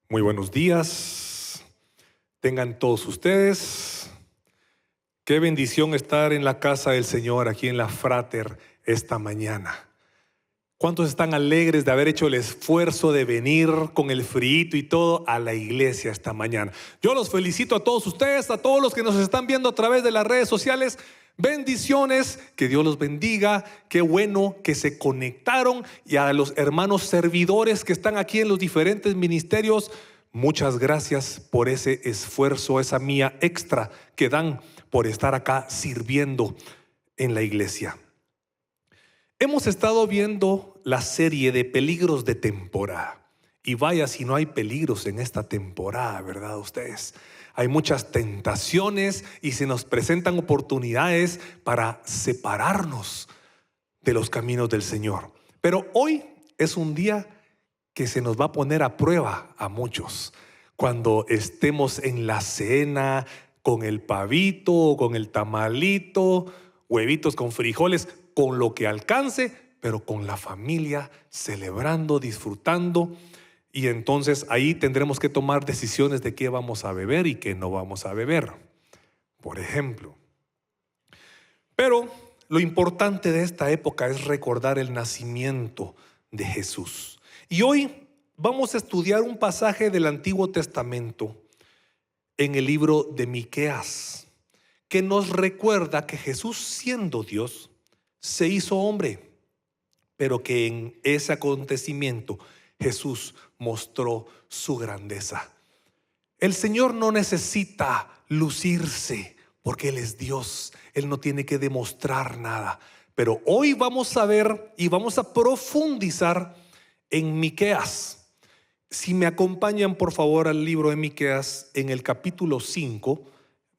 Muy buenos días, tengan todos ustedes. Qué bendición estar en la casa del Señor, aquí en la Frater, esta mañana. ¿Cuántos están alegres de haber hecho el esfuerzo de venir con el frío y todo a la iglesia esta mañana? Yo los felicito a todos ustedes, a todos los que nos están viendo a través de las redes sociales. Bendiciones, que Dios los bendiga. Qué bueno que se conectaron. Y a los hermanos servidores que están aquí en los diferentes ministerios, muchas gracias por ese esfuerzo, esa mía extra que dan por estar acá sirviendo en la iglesia. Hemos estado viendo la serie de peligros de temporada. Y vaya si no hay peligros en esta temporada, ¿verdad ustedes? Hay muchas tentaciones y se nos presentan oportunidades para separarnos de los caminos del Señor. Pero hoy es un día que se nos va a poner a prueba a muchos. Cuando estemos en la cena con el pavito, con el tamalito, huevitos con frijoles, con lo que alcance, pero con la familia, celebrando, disfrutando. Y entonces ahí tendremos que tomar decisiones de qué vamos a beber y qué no vamos a beber, por ejemplo. Pero lo importante de esta época es recordar el nacimiento de Jesús. Y hoy vamos a estudiar un pasaje del Antiguo Testamento en el libro de Miqueas, que nos recuerda que Jesús, siendo Dios, se hizo hombre, pero que en ese acontecimiento Jesús mostró su grandeza. El Señor no necesita lucirse porque Él es Dios. Él no tiene que demostrar nada. Pero hoy vamos a ver y vamos a profundizar en Miqueas. Si me acompañan por favor al libro de Miqueas, en el capítulo 5,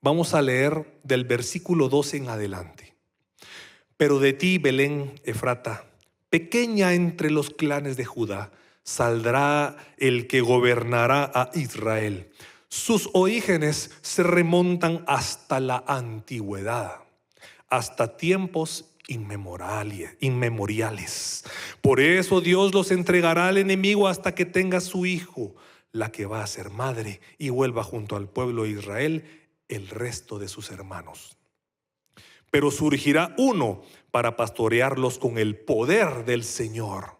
vamos a leer del versículo 12 en adelante. Pero de ti, Belén Efrata, pequeña entre los clanes de Judá, saldrá el que gobernará a Israel. Sus orígenes se remontan hasta la antigüedad, hasta tiempos inmemoriales. Por eso Dios los entregará al enemigo hasta que tenga su hijo, la que va a ser madre, y vuelva junto al pueblo de Israel el resto de sus hermanos. Pero surgirá uno para pastorearlos con el poder del Señor,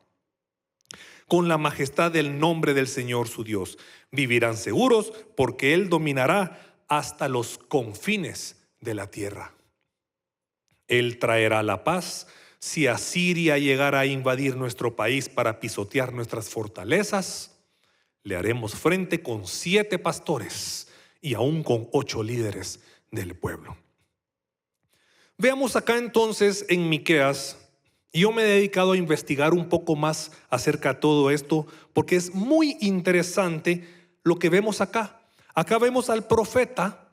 con la majestad del nombre del Señor su Dios. Vivirán seguros porque Él dominará hasta los confines de la tierra. Él traerá la paz. Si Asiria llegara a invadir nuestro país para pisotear nuestras fortalezas, le haremos frente con 7 pastores y aún con 8 líderes del pueblo. Veamos acá entonces en Miqueas. Yo me he dedicado a investigar un poco más acerca de todo esto porque es muy interesante lo que vemos acá. Acá vemos al profeta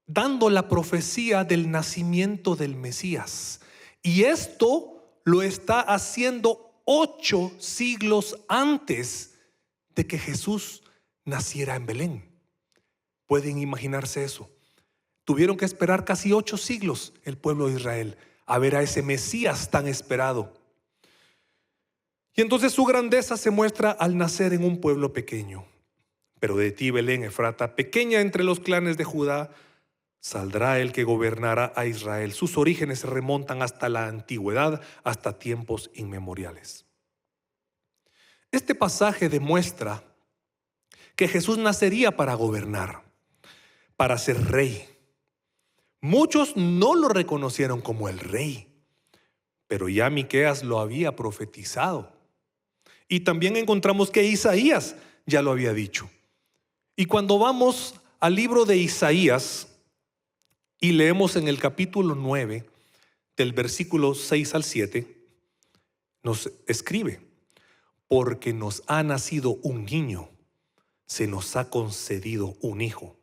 dando la profecía del nacimiento del Mesías. Y esto lo está haciendo 8 siglos antes de que Jesús naciera en Belén. ¿Pueden imaginarse eso? Tuvieron que esperar casi 8 siglos el pueblo de Israel a ver a ese Mesías tan esperado. Y entonces su grandeza se muestra al nacer en un pueblo pequeño. Pero de ti, Belén Efrata, pequeña entre los clanes de Judá, saldrá el que gobernará a Israel. Sus orígenes se remontan hasta la antigüedad, hasta tiempos inmemoriales. Este pasaje demuestra que Jesús nacería para gobernar, para ser rey. Muchos no lo reconocieron como el rey, pero ya Miqueas lo había profetizado. Y también encontramos que Isaías ya lo había dicho. Y cuando vamos al libro de Isaías y leemos en el capítulo 9, del versículo 6 al 7, nos escribe: porque nos ha nacido un niño, se nos ha concedido un hijo.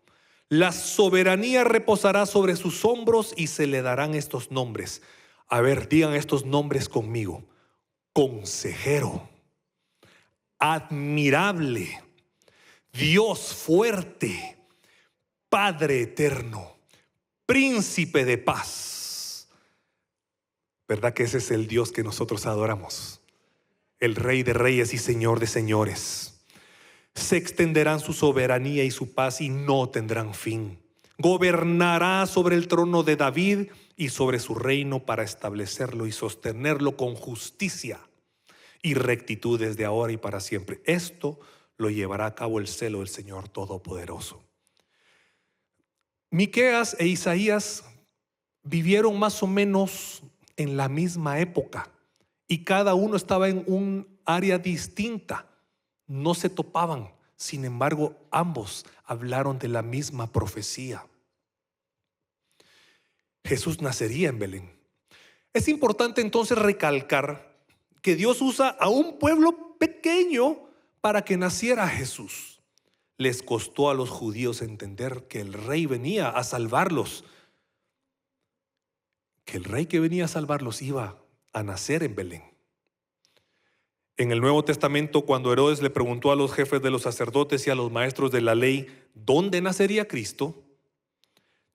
La soberanía reposará sobre sus hombros y se le darán estos nombres. A ver, digan estos nombres conmigo: Consejero, Admirable, Dios fuerte, Padre eterno, Príncipe de paz. ¿Verdad que ese es el Dios que nosotros adoramos? El Rey de reyes y Señor de señores. Se extenderán su soberanía y su paz y no tendrán fin. Gobernará sobre el trono de David y sobre su reino para establecerlo y sostenerlo con justicia y rectitud desde ahora y para siempre. Esto lo llevará a cabo el celo del Señor Todopoderoso. Miqueas e Isaías vivieron más o menos en la misma época y cada uno estaba en un área distinta. No se topaban, sin embargo, ambos hablaron de la misma profecía. Jesús nacería en Belén. Es importante entonces recalcar que Dios usa a un pueblo pequeño para que naciera Jesús. Les costó a los judíos entender que el rey venía a salvarlos, que el rey que venía a salvarlos iba a nacer en Belén. En el Nuevo Testamento, cuando Herodes le preguntó a los jefes de los sacerdotes y a los maestros de la ley dónde nacería Cristo,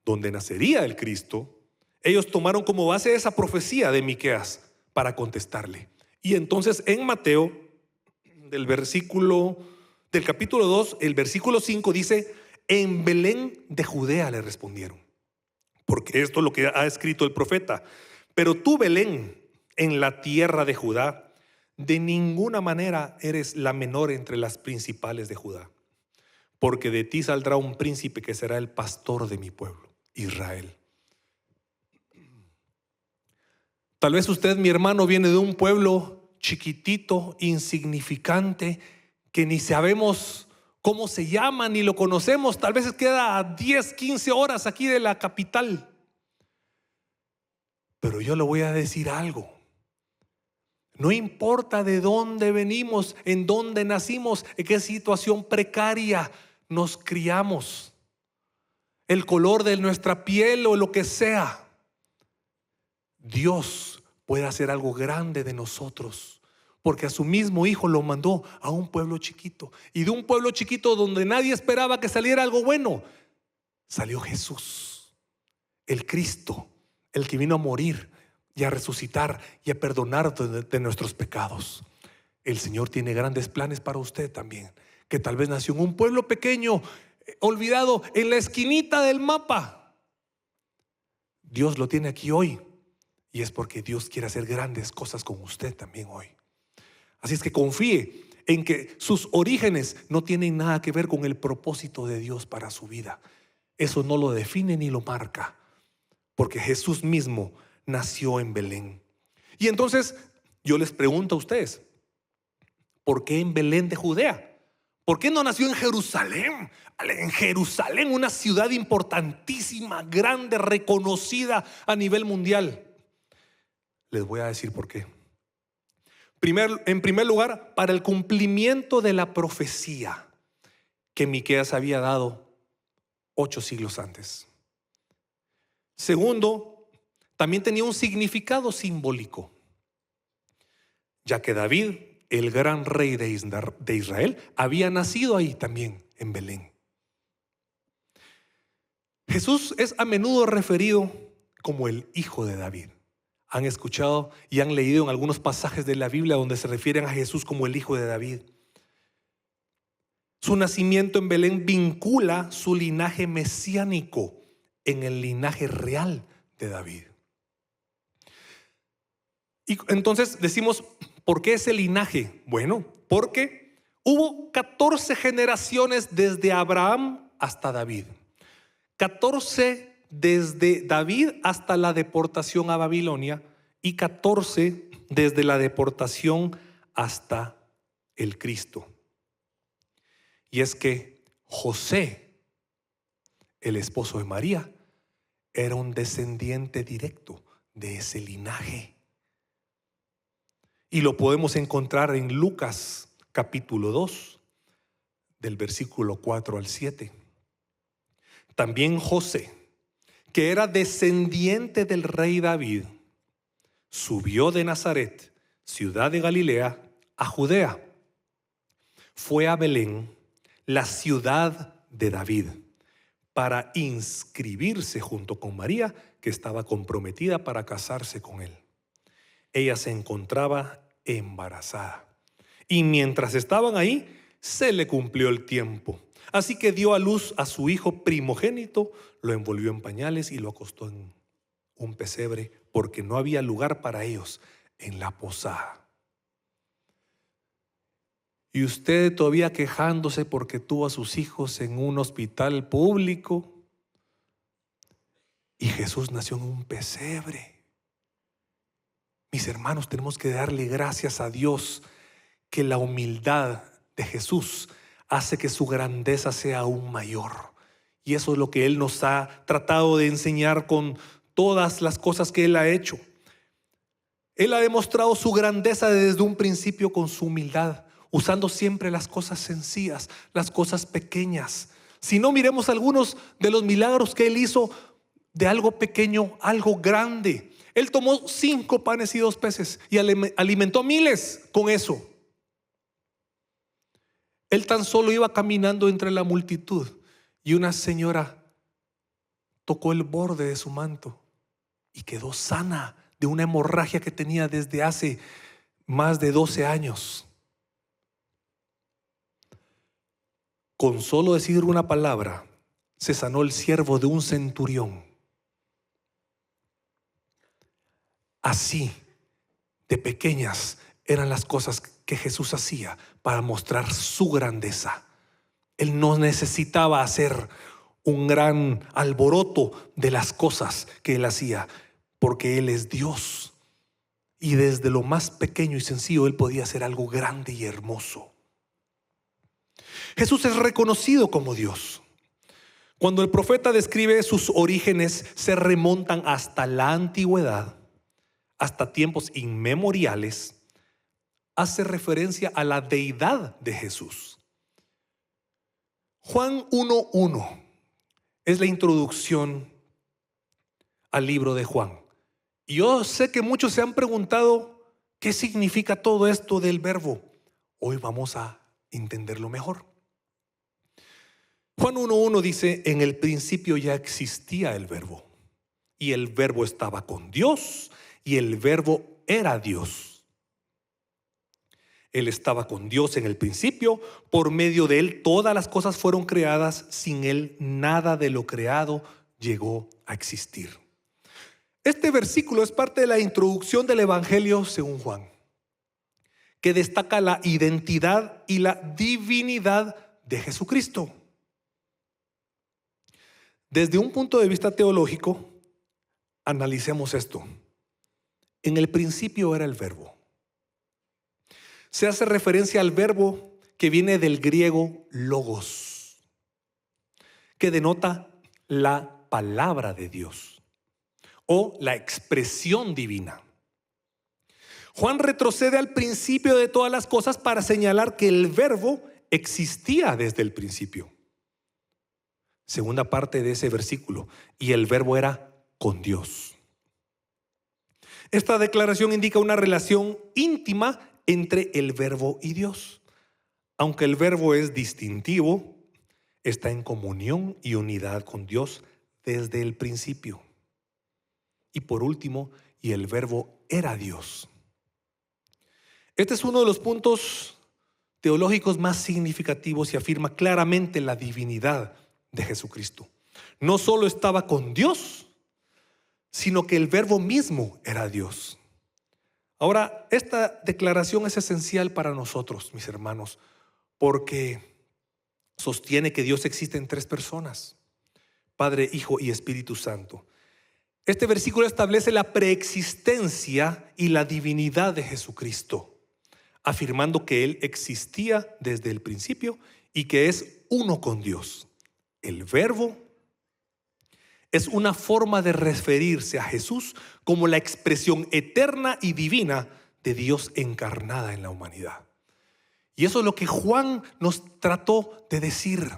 dónde nacería el Cristo, ellos tomaron como base esa profecía de Miqueas para contestarle. Y entonces en Mateo, del capítulo 2, el versículo 5 dice: en Belén de Judea le respondieron, porque esto es lo que ha escrito el profeta. Pero tú, Belén, en la tierra de Judá, de ninguna manera eres la menor entre las principales de Judá, porque de ti saldrá un príncipe que será el pastor de mi pueblo, Israel. Tal vez usted, mi hermano, viene de un pueblo chiquitito, insignificante, que ni sabemos cómo se llama, ni lo conocemos. Tal vez queda a 10, 15 horas aquí de la capital. Pero yo le voy a decir algo. No importa de dónde venimos, en dónde nacimos, en qué situación precaria nos criamos, el color de nuestra piel o lo que sea, Dios puede hacer algo grande de nosotros, porque a su mismo Hijo lo mandó a un pueblo chiquito. Y de un pueblo chiquito donde nadie esperaba que saliera algo bueno, salió Jesús, el Cristo, el que vino a morir y a resucitar y a perdonar de nuestros pecados. El Señor tiene grandes planes para usted también, que tal vez nació en un pueblo pequeño, olvidado en la esquinita del mapa. Dios lo tiene aquí hoy, y es porque Dios quiere hacer grandes cosas con usted también hoy. Así es que confíe en que sus orígenes no tienen nada que ver con el propósito de Dios para su vida. Eso no lo define ni lo marca, porque Jesús mismo nació en Belén. Y entonces yo les pregunto a ustedes, ¿por qué en Belén de Judea? ¿Por qué no nació en Jerusalén? En Jerusalén, una ciudad importantísima, grande, reconocida a nivel mundial. Les voy a decir por qué. En primer lugar, para el cumplimiento de la profecía que Miqueas había dado 8 siglos antes. Segundo, también tenía un significado simbólico, ya que David, el gran rey de Israel, había nacido ahí también en Belén. Jesús es a menudo referido como el Hijo de David. Han escuchado y han leído en algunos pasajes de la Biblia donde se refieren a Jesús como el Hijo de David. Su nacimiento en Belén vincula su linaje mesiánico en el linaje real de David. Y entonces decimos, ¿por qué ese linaje? Bueno, porque hubo 14 generaciones desde Abraham hasta David. 14 desde David hasta la deportación a Babilonia y 14 desde la deportación hasta el Cristo. Y es que José, el esposo de María, era un descendiente directo de ese linaje. Y lo podemos encontrar en Lucas capítulo 2, del versículo 4 al 7. También José, que era descendiente del rey David, subió de Nazaret, ciudad de Galilea, a Judea. Fue a Belén, la ciudad de David, para inscribirse junto con María, que estaba comprometida para casarse con él. Ella se encontraba embarazada. Y mientras estaban ahí, se le cumplió el tiempo. Así que dio a luz a su hijo primogénito, lo envolvió en pañales y lo acostó en un pesebre, porque no había lugar para ellos en la posada. Y usted todavía quejándose porque tuvo a sus hijos en un hospital público, y Jesús nació en un pesebre. Mis hermanos, tenemos que darle gracias a Dios que la humildad de Jesús hace que su grandeza sea aún mayor. Y eso es lo que Él nos ha tratado de enseñar con todas las cosas que Él ha hecho. Él ha demostrado su grandeza desde un principio con su humildad, usando siempre las cosas sencillas, las cosas pequeñas. Si no, miremos algunos de los milagros que Él hizo de algo pequeño, algo grande. Él tomó 5 panes y 2 peces y alimentó a miles con eso. Él tan solo iba caminando entre la multitud y una señora tocó el borde de su manto y quedó sana de una hemorragia que tenía desde hace más de 12 años. Con solo decir una palabra, se sanó el siervo de un centurión. Así de pequeñas eran las cosas que Jesús hacía para mostrar su grandeza. Él no necesitaba hacer un gran alboroto de las cosas que Él hacía, porque Él es Dios. Y desde lo más pequeño y sencillo Él podía hacer algo grande y hermoso. Jesús es reconocido como Dios. Cuando el profeta describe sus orígenes, se remontan hasta la antigüedad, hasta tiempos inmemoriales. Hace referencia a la deidad de Jesús. Juan 1:1 es la introducción al libro de Juan. Y yo sé que muchos se han preguntado qué significa todo esto del verbo. Hoy vamos a entenderlo mejor. Juan 1:1 dice: en el principio ya existía el verbo, y el verbo estaba con Dios, y el verbo era Dios. Él estaba con Dios en el principio, por medio de Él todas las cosas fueron creadas, sin Él nada de lo creado llegó a existir. Este versículo es parte de la introducción del Evangelio según Juan, que destaca la identidad y la divinidad de Jesucristo. Desde un punto de vista teológico, analicemos esto. En el principio era el verbo. Se hace referencia al verbo que viene del griego logos, que denota la palabra de Dios o la expresión divina. Juan retrocede al principio de todas las cosas para señalar que el verbo existía desde el principio. Segunda parte de ese versículo: y el verbo era con Dios. Esta declaración indica una relación íntima entre el verbo y Dios. Aunque el verbo es distintivo, está en comunión y unidad con Dios desde el principio. Y por último, y el verbo era Dios. Este es uno de los puntos teológicos más significativos y afirma claramente la divinidad de Jesucristo. No solo estaba con Dios, sino que el verbo mismo era Dios. Ahora, esta declaración es esencial para nosotros, mis hermanos, porque sostiene que Dios existe en 3 personas: Padre, Hijo y Espíritu Santo. Este versículo establece la preexistencia y la divinidad de Jesucristo, afirmando que Él existía desde el principio y que es uno con Dios. El verbo es una forma de referirse a Jesús como la expresión eterna y divina de Dios encarnada en la humanidad. Y eso es lo que Juan nos trató de decir,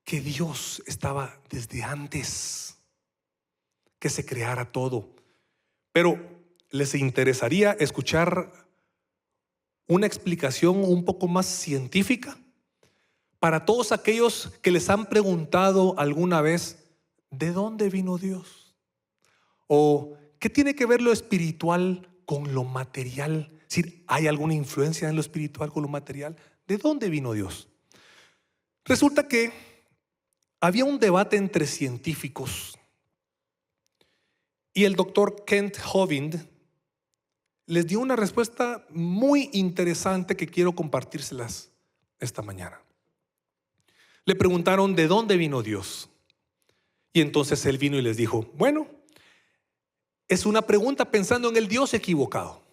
que Dios estaba desde antes que se creara todo. Pero ¿les interesaría escuchar una explicación un poco más científica? Para todos aquellos que les han preguntado alguna vez, ¿de dónde vino Dios? ¿O qué tiene que ver lo espiritual con lo material? Es decir, ¿hay alguna influencia en lo espiritual con lo material? ¿De dónde vino Dios? Resulta que había un debate entre científicos y el doctor Kent Hovind les dio una respuesta muy interesante que quiero compartírselas esta mañana. Le preguntaron de dónde vino Dios. Y entonces él vino y les dijo, bueno, es una pregunta pensando en el Dios equivocado,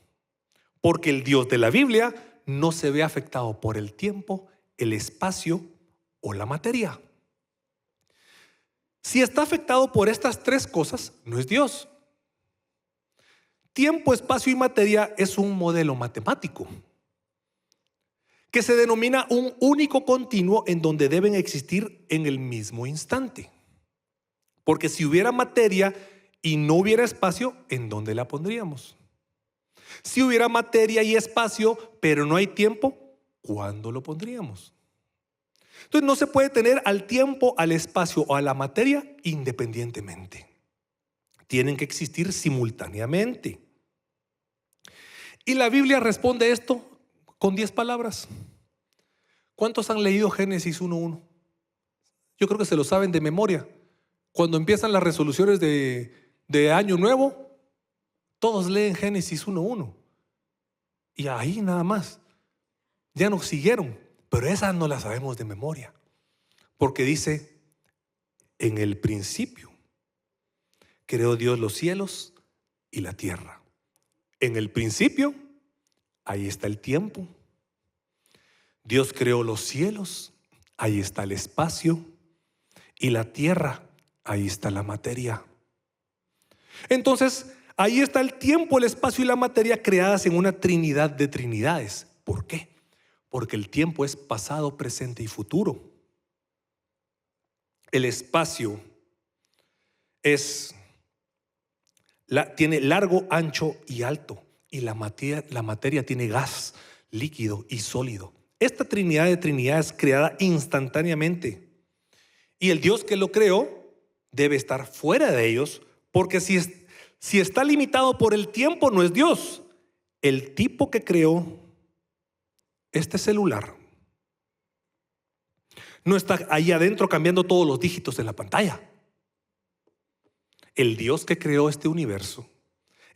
porque el Dios de la Biblia no se ve afectado por el tiempo, el espacio o la materia. Si está afectado por estas tres cosas, no es Dios. Tiempo, espacio y materia es un modelo matemático que se denomina un único continuo en donde deben existir en el mismo instante. Porque si hubiera materia y no hubiera espacio, ¿en dónde la pondríamos? Si hubiera materia y espacio, pero no hay tiempo, ¿cuándo lo pondríamos? Entonces no se puede tener al tiempo, al espacio o a la materia independientemente. Tienen que existir simultáneamente. Y la Biblia responde esto con 10 palabras. ¿Cuántos han leído Génesis 1:1? Yo creo que se lo saben de memoria. Cuando empiezan las resoluciones de Año Nuevo, todos leen Génesis 1:1. Y ahí nada más. Ya nos siguieron, pero esa no la sabemos de memoria. Porque dice, en el principio creó Dios los cielos y la tierra. En el principio, ahí está el tiempo. Dios creó los cielos, ahí está el espacio, y la tierra, ahí está la materia. Entonces, ahí está el tiempo, el espacio y la materia creadas en una trinidad de trinidades. ¿Por qué? Porque el tiempo es pasado, presente y futuro. El espacio tiene largo, ancho y alto. Y la materia tiene gas, líquido y sólido. Esta trinidad de trinidades creada instantáneamente. Y el Dios que lo creó debe estar fuera de ellos, porque si está limitado por el tiempo, no es Dios. El tipo que creó este celular no está ahí adentro cambiando todos los dígitos en la pantalla. El Dios que creó este universo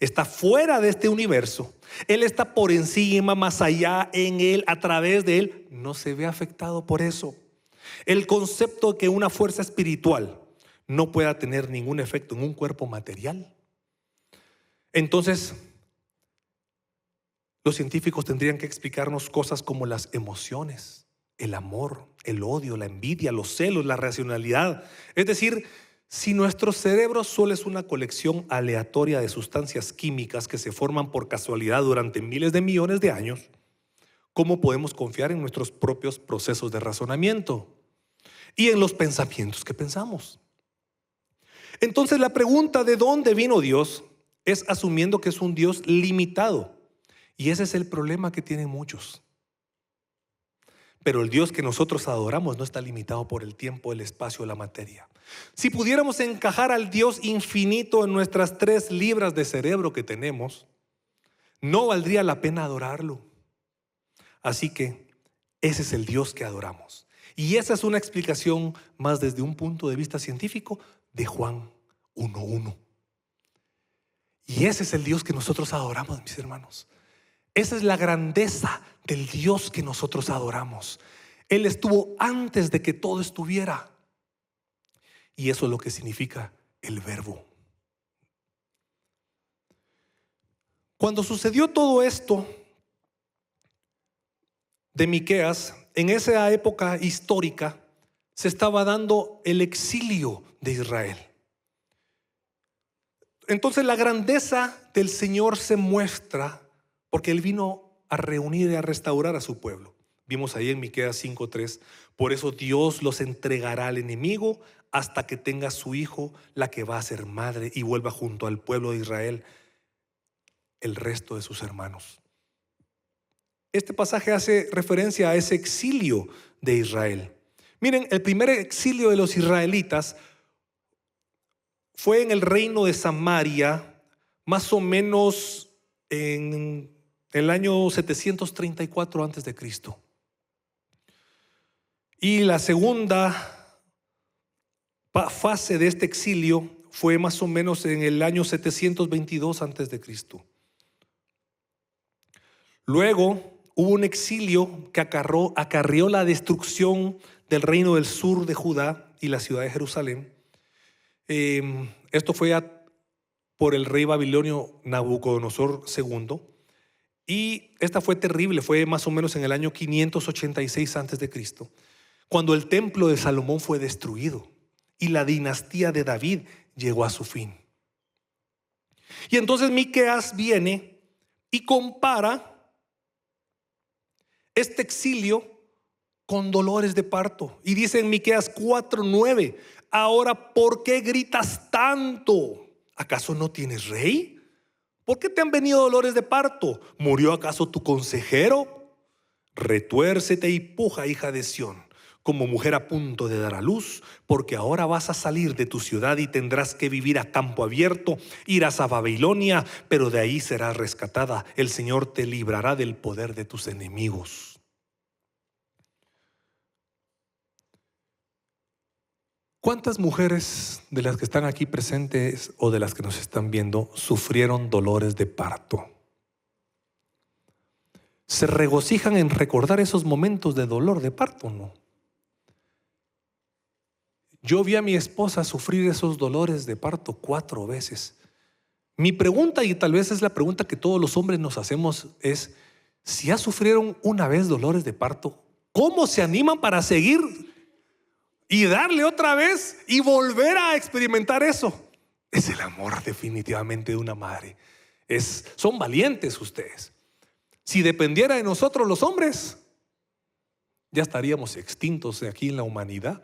está fuera de este universo. Él está por encima, más allá, en él, a través de él. No se ve afectado por eso. El concepto de que una fuerza espiritual no pueda tener ningún efecto en un cuerpo material. Entonces, los científicos tendrían que explicarnos cosas como las emociones, el amor, el odio, la envidia, los celos, la racionalidad. Es decir, si nuestro cerebro solo es una colección aleatoria de sustancias químicas que se forman por casualidad durante miles de millones de años, ¿cómo podemos confiar en nuestros propios procesos de razonamiento y en los pensamientos que pensamos? Entonces la pregunta de dónde vino Dios es asumiendo que es un Dios limitado. Y ese es el problema que tienen muchos. Pero el Dios que nosotros adoramos no está limitado por el tiempo, el espacio o la materia. Si pudiéramos encajar al Dios infinito en nuestras 3 libras de cerebro que tenemos, no valdría la pena adorarlo. Así que ese es el Dios que adoramos. Y esa es una explicación más desde un punto de vista científico de Juan 1:1. Y ese es el Dios que nosotros adoramos, mis hermanos. Esa es la grandeza del Dios que nosotros adoramos. Él estuvo antes de que todo estuviera. Y eso es lo que significa el verbo. Cuando sucedió todo esto de Miqueas, en esa época histórica se estaba dando el exilio de Israel. Entonces la grandeza del Señor se muestra porque Él vino a reunir y a restaurar a su pueblo. Vimos ahí en Miqueas 5:3. Por eso Dios los entregará al enemigo hasta que tenga su hijo, la que va a ser madre, y vuelva junto al pueblo de Israel el resto de sus hermanos. Este pasaje hace referencia a ese exilio de Israel. Miren, el primer exilio de los israelitas fue en el reino de Samaria, más o menos en el año 734 antes de Cristo. Y la segunda fase de este exilio fue más o menos en el año 722 antes de Cristo. Luego hubo un exilio que acarreó la destrucción del reino del sur de Judá y la ciudad de Jerusalén. Esto fue por el rey babilonio Nabucodonosor II. Y esta fue terrible, fue más o menos en el año 586 antes de Cristo, cuando el templo de Salomón fue destruido y la dinastía de David llegó a su fin. Y entonces Miqueas viene y compara este exilio con dolores de parto. Y dice en Miqueas 4:9: ahora, ¿por qué gritas tanto? ¿Acaso no tienes rey? ¿Por qué te han venido dolores de parto? ¿Murió acaso tu consejero? Retuércete y puja, hija de Sión, como mujer a punto de dar a luz, porque ahora vas a salir de tu ciudad y tendrás que vivir a campo abierto. Irás a Babilonia, pero de ahí serás rescatada. El Señor te librará del poder de tus enemigos. ¿Cuántas mujeres de las que están aquí presentes o de las que nos están viendo sufrieron dolores de parto? ¿Se regocijan en recordar esos momentos de dolor de parto o no? Yo vi a mi esposa sufrir esos dolores de parto 4 veces. Mi pregunta, y tal vez es la pregunta que todos los hombres nos hacemos, es: si ya sufrieron una vez dolores de parto, ¿cómo se animan para seguir y darle otra vez y volver a experimentar eso? Es el amor definitivamente de una madre. Son valientes ustedes. Si dependiera de nosotros los hombres, ya estaríamos extintos aquí en la humanidad,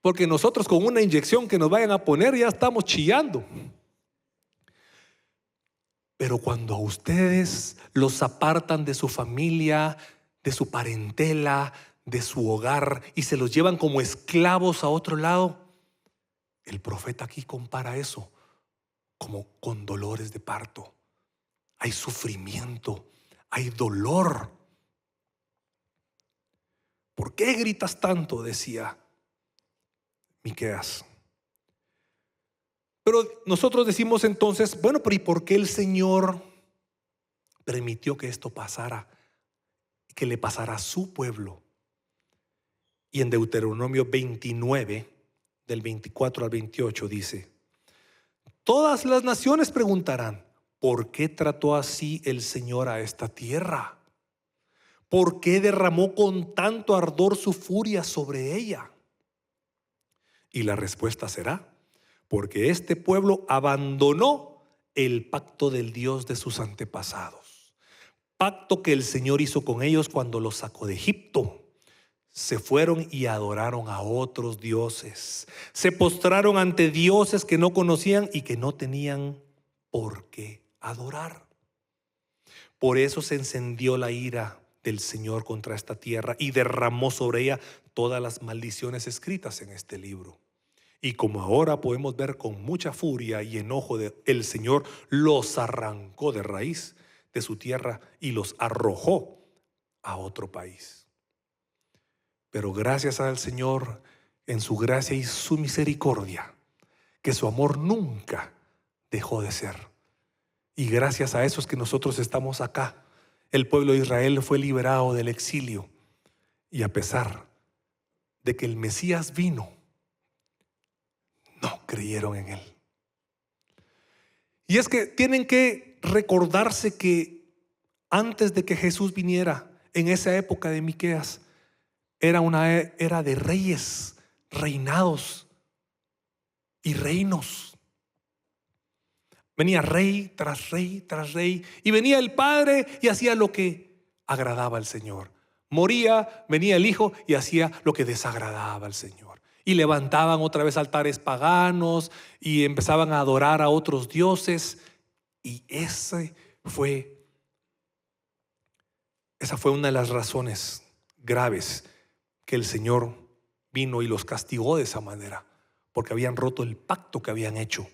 porque nosotros con una inyección que nos vayan a poner ya estamos chillando. Pero cuando a ustedes los apartan de su familia, de su parentela, de su hogar, y se los llevan como esclavos a otro lado, el profeta aquí compara eso como con dolores de parto. Hay sufrimiento, hay dolor. ¿Por qué gritas tanto?, decía Miqueas. Pero nosotros decimos entonces: bueno, pero ¿y por qué el Señor permitió que esto pasara, que le pasara a su pueblo? Y en Deuteronomio 29, del 24 al 28 dice: todas las naciones preguntarán: ¿por qué trató así el Señor a esta tierra? ¿Por qué derramó con tanto ardor su furia sobre ella? Y la respuesta será: porque este pueblo abandonó el pacto del Dios de sus antepasados, pacto que el Señor hizo con ellos cuando los sacó de Egipto. Se fueron y adoraron a otros dioses, se postraron ante dioses que no conocían y que no tenían por qué adorar. Por eso se encendió la ira del Señor contra esta tierra y derramó sobre ella todas las maldiciones escritas en este libro. Y como ahora podemos ver, con mucha furia y enojo, el Señor los arrancó de raíz de su tierra y los arrojó a otro país. Pero gracias al Señor, en su gracia y su misericordia, que su amor nunca dejó de ser. Y gracias a eso es que nosotros estamos acá. El pueblo de Israel fue liberado del exilio. Y a pesar de que el Mesías vino, no creyeron en él. Y es que tienen que recordarse que antes de que Jesús viniera, en esa época de Miqueas, era una era de reyes, reinados y reinos. Venía rey tras rey tras rey, y venía el padre y hacía lo que agradaba al Señor. Moría, venía el hijo y hacía lo que desagradaba al Señor. Y levantaban otra vez altares paganos y empezaban a adorar a otros dioses. Y esa fue una de las razones graves que el Señor vino y los castigó de esa manera, porque habían roto el pacto que habían hecho.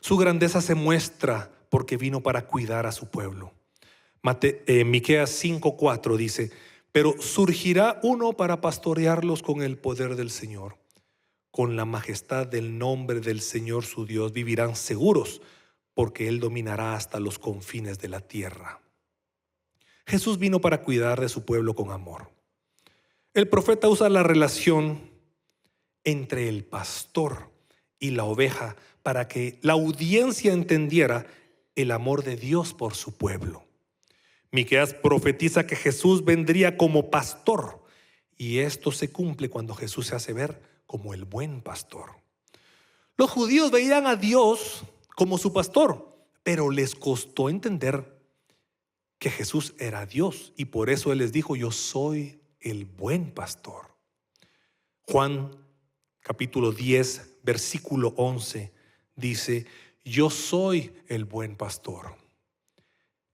Su grandeza se muestra porque vino para cuidar a su pueblo. Miqueas 5:4 dice: Pero surgirá uno para pastorearlos con el poder del Señor. Con la majestad del nombre del Señor su Dios vivirán seguros, porque Él dominará hasta los confines de la tierra. Jesús vino para cuidar de su pueblo con amor. El profeta usa la relación entre el pastor y la oveja para que la audiencia entendiera el amor de Dios por su pueblo. Miqueas profetiza que Jesús vendría como pastor, y esto se cumple cuando Jesús se hace ver como el buen pastor. Los judíos veían a Dios como su pastor, pero les costó entender que Jesús era Dios, y por eso Él les dijo: yo soy el buen pastor. Juan capítulo 10 versículo 11 dice: yo soy el buen pastor.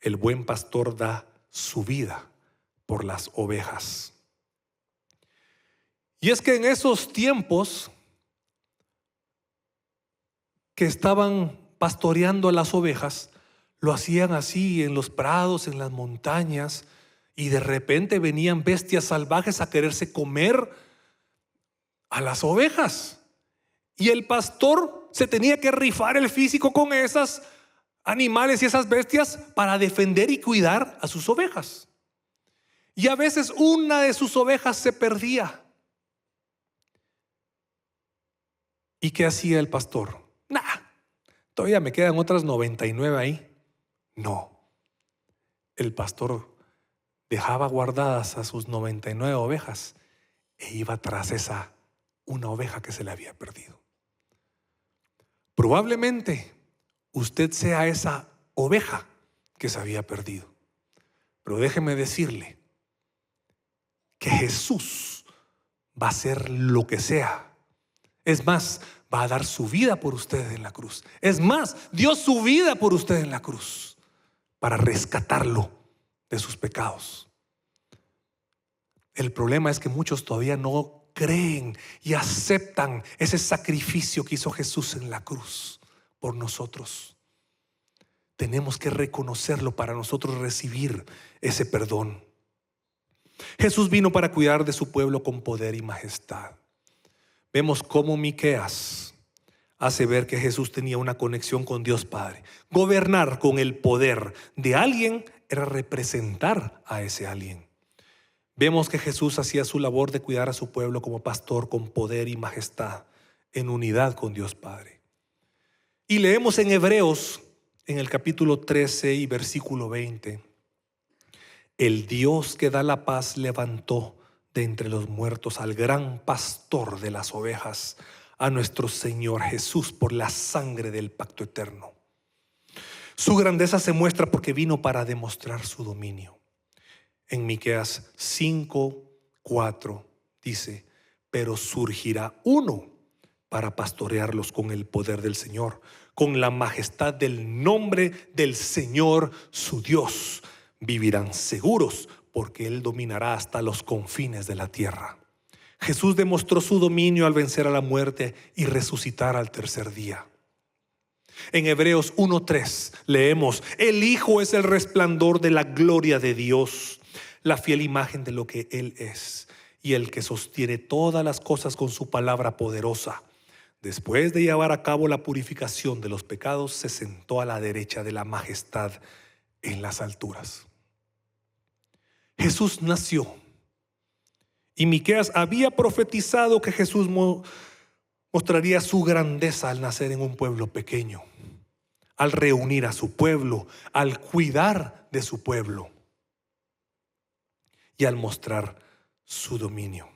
El buen pastor da su vida por las ovejas. Y es que en esos tiempos que estaban pastoreando a las ovejas, lo hacían así en los prados, en las montañas, y de repente venían bestias salvajes a quererse comer a las ovejas. Y el pastor se tenía que rifar el físico con esas animales y esas bestias para defender y cuidar a sus ovejas. Y a veces una de sus ovejas se perdía. ¿Y qué hacía el pastor? Todavía me quedan otras 99 ahí. No. El pastor dejaba guardadas a sus 99 ovejas e iba tras esa una oveja que se le había perdido. Probablemente usted sea esa oveja que se había perdido. Pero déjeme decirle que Jesús va a hacer lo que sea. Es más, va a dar su vida por usted en la cruz. Es más, dio su vida por usted en la cruz para rescatarlo de sus pecados. El problema es que muchos todavía no creen y aceptan ese sacrificio que hizo Jesús en la cruz por nosotros. Tenemos que reconocerlo para nosotros recibir ese perdón. Jesús vino para cuidar de su pueblo con poder y majestad. Vemos cómo Miqueas hace ver que Jesús tenía una conexión con Dios Padre. Gobernar con el poder de alguien era representar a ese alguien. Vemos que Jesús hacía su labor de cuidar a su pueblo como pastor con poder y majestad, en unidad con Dios Padre. Y leemos en Hebreos, en el capítulo 13 y versículo 20: el Dios que da la paz levantó de entre los muertos al gran pastor de las ovejas, a nuestro Señor Jesús, por la sangre del pacto eterno. Su grandeza se muestra porque vino para demostrar su dominio. En Miqueas 5:4 dice: pero surgirá uno para pastorearlos con el poder del Señor, con la majestad del nombre del Señor su Dios. Vivirán seguros, porque Él dominará hasta los confines de la tierra. Jesús demostró su dominio al vencer a la muerte y resucitar al tercer día. En Hebreos 1:3 leemos: el Hijo es el resplandor de la gloria de Dios, la fiel imagen de lo que Él es, y el que sostiene todas las cosas con su palabra poderosa. Después de llevar a cabo la purificación de los pecados, se sentó a la derecha de la majestad en las alturas. Jesús nació, y Miqueas había profetizado que Jesús mostraría su grandeza al nacer en un pueblo pequeño, al reunir a su pueblo, al cuidar de su pueblo y al mostrar su dominio.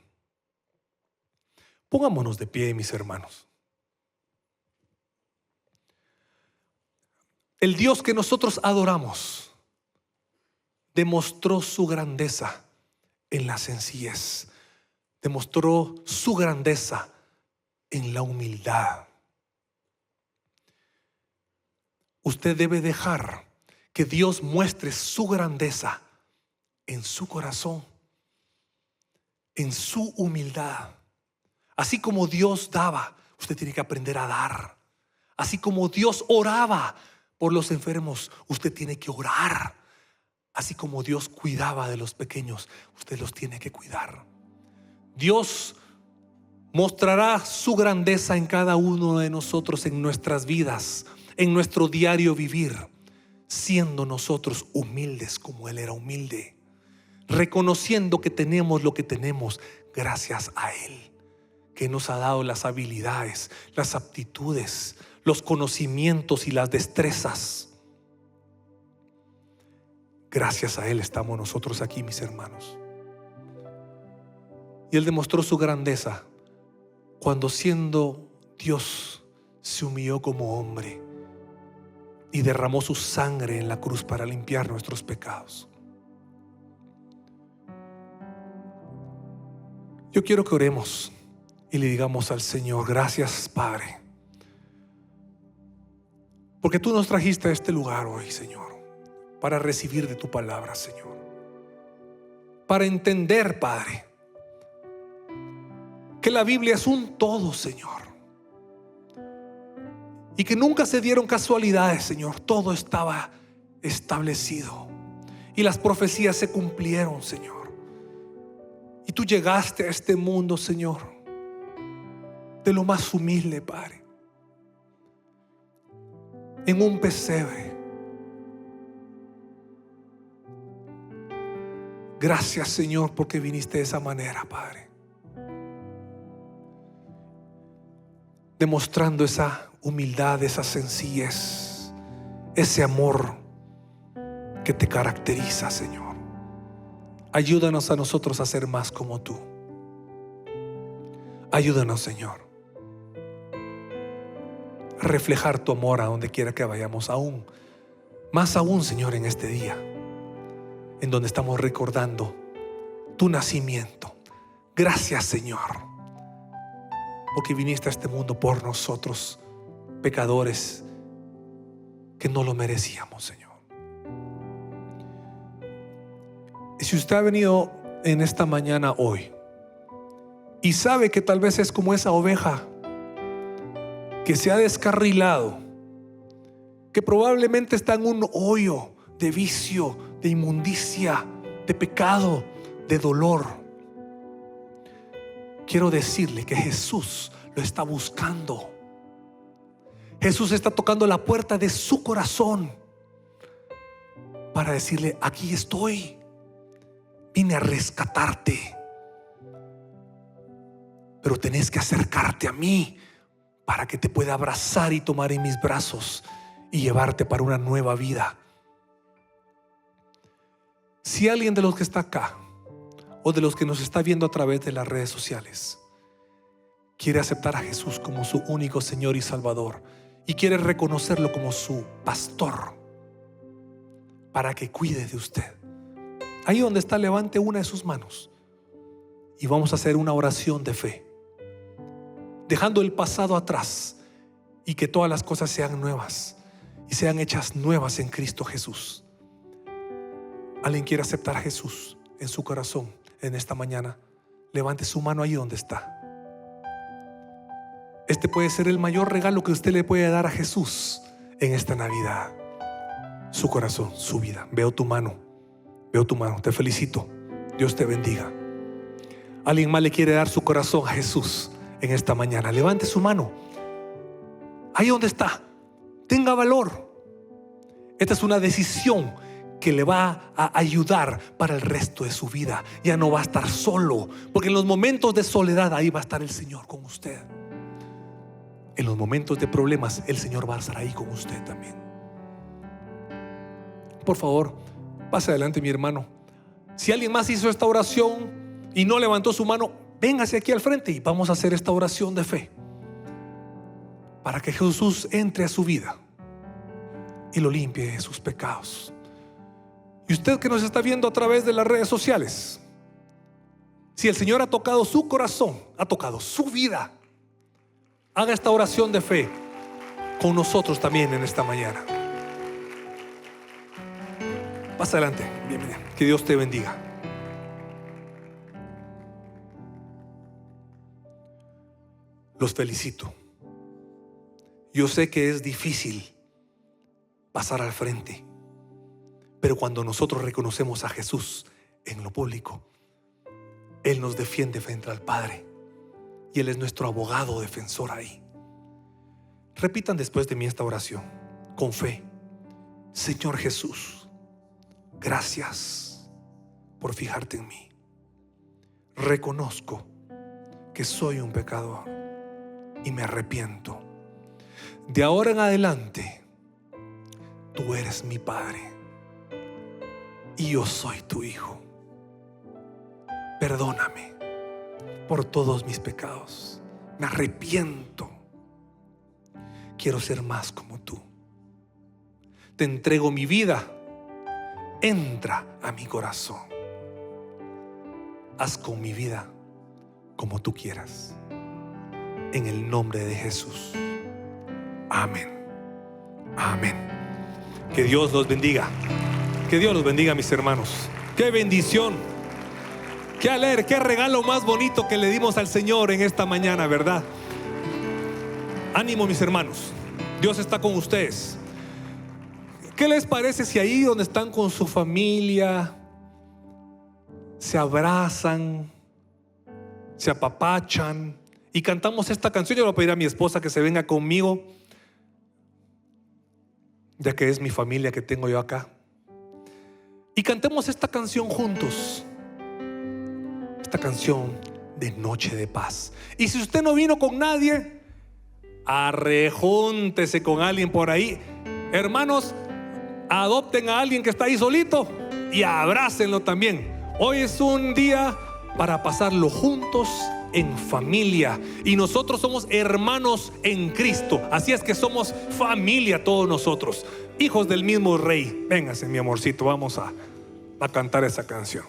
Pongámonos de pie, mis hermanos. El Dios que nosotros adoramos demostró su grandeza en la sencillez, demostró su grandeza en la humildad. Usted debe dejar que Dios muestre su grandeza en su corazón, en su humildad. Así como Dios daba, usted tiene que aprender a dar. Así como Dios oraba por los enfermos, usted tiene que orar Así como Dios cuidaba de los pequeños, usted los tiene que cuidar. Dios mostrará su grandeza en cada uno de nosotros, en nuestras vidas, en nuestro diario vivir, siendo nosotros humildes como Él era humilde, reconociendo que tenemos lo que tenemos gracias a Él, que nos ha dado las habilidades, las aptitudes, los conocimientos y las destrezas. Gracias a Él estamos nosotros aquí, mis hermanos. Y Él demostró su grandeza cuando, siendo Dios, se humilló como hombre y derramó su sangre en la cruz para limpiar nuestros pecados. Yo quiero que oremos y le digamos al Señor: gracias, Padre, porque tú nos trajiste a este lugar hoy, Señor, para recibir de tu palabra, Señor, para entender, Padre, que la Biblia es un todo, Señor, y que nunca se dieron casualidades, Señor. Todo estaba establecido y las profecías se cumplieron, Señor. Y tú llegaste a este mundo, Señor, de lo más humilde, Padre, en un pesebre. Gracias, Señor, porque viniste de esa manera, Padre, demostrando esa humildad, esa sencillez, ese amor que te caracteriza, Señor. Ayúdanos a nosotros a ser más como tú. Ayúdanos, Señor, a reflejar tu amor a donde quiera que vayamos, aún más aún, Señor, en este día en donde estamos recordando tu nacimiento. Gracias, Señor, porque viniste a este mundo por nosotros, pecadores que no lo merecíamos, Señor. Y si usted ha venido en esta mañana hoy y sabe que tal vez es como esa oveja que se ha descarrilado, que probablemente está en un hoyo de vicio, de inmundicia, de pecado, de dolor, quiero decirle que Jesús lo está buscando. Jesús está tocando la puerta de su corazón para decirle: aquí estoy, vine a rescatarte, pero tenés que acercarte a mí para que te pueda abrazar y tomar en mis brazos y llevarte para una nueva vida. Si alguien de los que está acá o de los que nos está viendo a través de las redes sociales quiere aceptar a Jesús como su único Señor y Salvador y quiere reconocerlo como su pastor para que cuide de usted, ahí donde está, levante una de sus manos y vamos a hacer una oración de fe, dejando el pasado atrás y que todas las cosas sean nuevas y sean hechas nuevas en Cristo Jesús. ¿Alguien quiere aceptar a Jesús en su corazón en esta mañana? Levante su mano ahí donde está. Este puede ser el mayor regalo que usted le puede dar a Jesús en esta Navidad. Su corazón, su vida. Veo tu mano, te felicito. Dios te bendiga. ¿Alguien más le quiere dar su corazón a Jesús en esta mañana? Levante su mano ahí donde está. Tenga valor. Esta es una decisión que le va a ayudar para el resto de su vida. Ya no va a estar solo, porque en los momentos de soledad ahí va a estar el Señor con usted. En los momentos de problemas el Señor va a estar ahí con usted también. Por favor, pase adelante, mi hermano. Si alguien más hizo esta oración y no levantó su mano, véngase aquí al frente y vamos a hacer esta oración de fe para que Jesús entre a su vida y lo limpie de sus pecados. Y usted que nos está viendo a través de las redes sociales, si el Señor ha tocado su corazón, ha tocado su vida, haga esta oración de fe con nosotros también en esta mañana. Pasa adelante, bienvenido. Que Dios te bendiga. Los felicito. Yo sé que es difícil pasar al frente, Pero cuando nosotros reconocemos a Jesús en lo público, Él nos defiende frente al Padre. Y Él es nuestro abogado defensor ahí. Repitan después de mí esta oración con fe. Señor Jesús, gracias por fijarte en mí. Reconozco que soy un pecador y me arrepiento. De ahora en adelante, tú eres mi Padre y yo soy tu Hijo. Perdóname por todos mis pecados. Me arrepiento. Quiero ser más como tú. Te entrego mi vida. Entra a mi corazón. Haz con mi vida como tú quieras. En el nombre de Jesús. Amén. Amén. Que Dios los bendiga. Que Dios los bendiga, mis hermanos. Qué bendición. Qué alegre, qué regalo más bonito que le dimos al Señor en esta mañana, ¿verdad? Ánimo, mis hermanos. Dios está con ustedes. ¿Qué les parece si ahí donde están con su familia se abrazan, se apapachan y cantamos esta canción? Yo le voy a pedir a mi esposa que se venga conmigo, ya que es mi familia que tengo yo acá, y cantemos esta canción juntos. Esta canción de Noche de Paz. Y si usted no vino con nadie, arrejúntese con alguien por ahí. Hermanos, adopten a alguien que está ahí solito y abrácenlo también. Hoy es un día para pasarlo juntos en familia. Y nosotros somos hermanos en Cristo. Así es que somos familia todos nosotros, hijos del mismo Rey. Véngase, mi amorcito, vamos a cantar esa canción.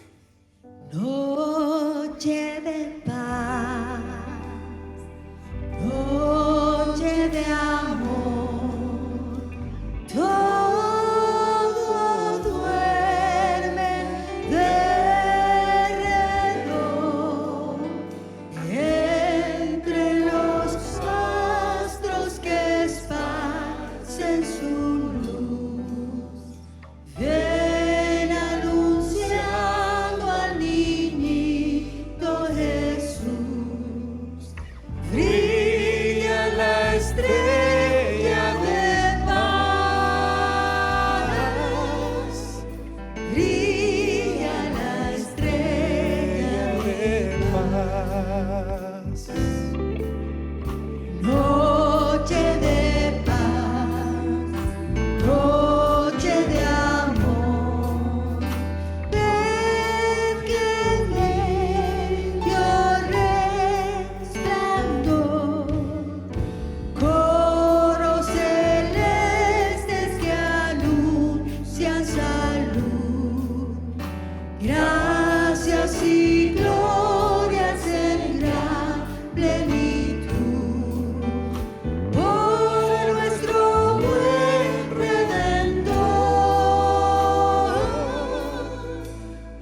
Noche de paz, noche de amor, todo duerme derredor, entre los astros que esparcen su luz. Ven anunciando al niñito Jesús. Brilla la estrella de paz. Brilla la estrella de paz. Noche de paz, noche de amor. Ven que en medio resplandor, coros celestes que anuncian salud, gracias y glorias en gran plenitud, por nuestro buen Redentor,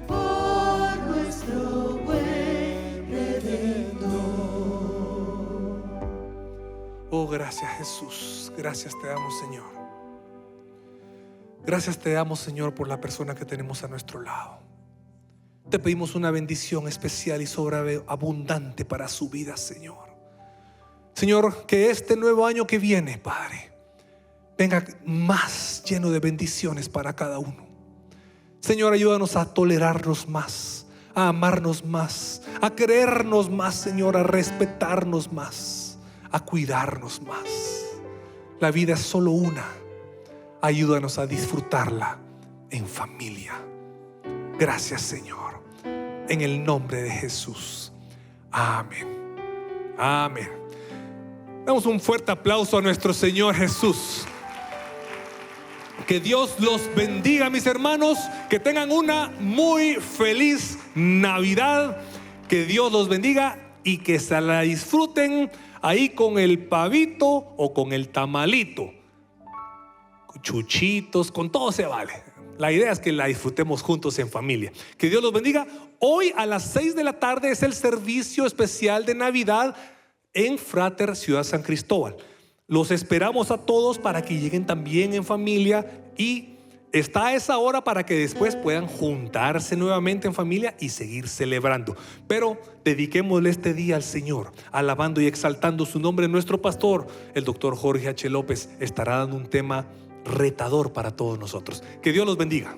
por nuestro buen Redentor. Oh, gracias, Jesús. Gracias te damos, Señor. Gracias te damos, Señor, por la persona que tenemos a nuestro lado. Te pedimos una bendición especial y sobreabundante para su vida, Señor. Señor, que este nuevo año que viene, Padre, venga más lleno de bendiciones para cada uno. Señor, ayúdanos a tolerarnos más, a amarnos más, a querernos más, Señor, a respetarnos más, a cuidarnos más. La vida es solo una. Ayúdanos a disfrutarla en familia. Gracias, Señor. En el nombre de Jesús. Amén. Amén. Damos un fuerte aplauso a nuestro Señor Jesús. Que Dios los bendiga, mis hermanos. Que tengan una muy feliz Navidad. Que Dios los bendiga y que se la disfruten ahí con el pavito o con el tamalito, con chuchitos, con todo se vale. La idea es que la disfrutemos juntos en familia. Que Dios los bendiga. Hoy a las 6 de la tarde es el servicio especial de Navidad en Frater, Ciudad San Cristóbal. Los esperamos a todos para que lleguen también en familia y está a esa hora para que después puedan juntarse nuevamente en familia y seguir celebrando. Pero dediquémosle este día al Señor, alabando y exaltando su nombre. Nuestro pastor, el doctor Jorge H. López, estará dando un tema retador para todos nosotros. Que Dios los bendiga.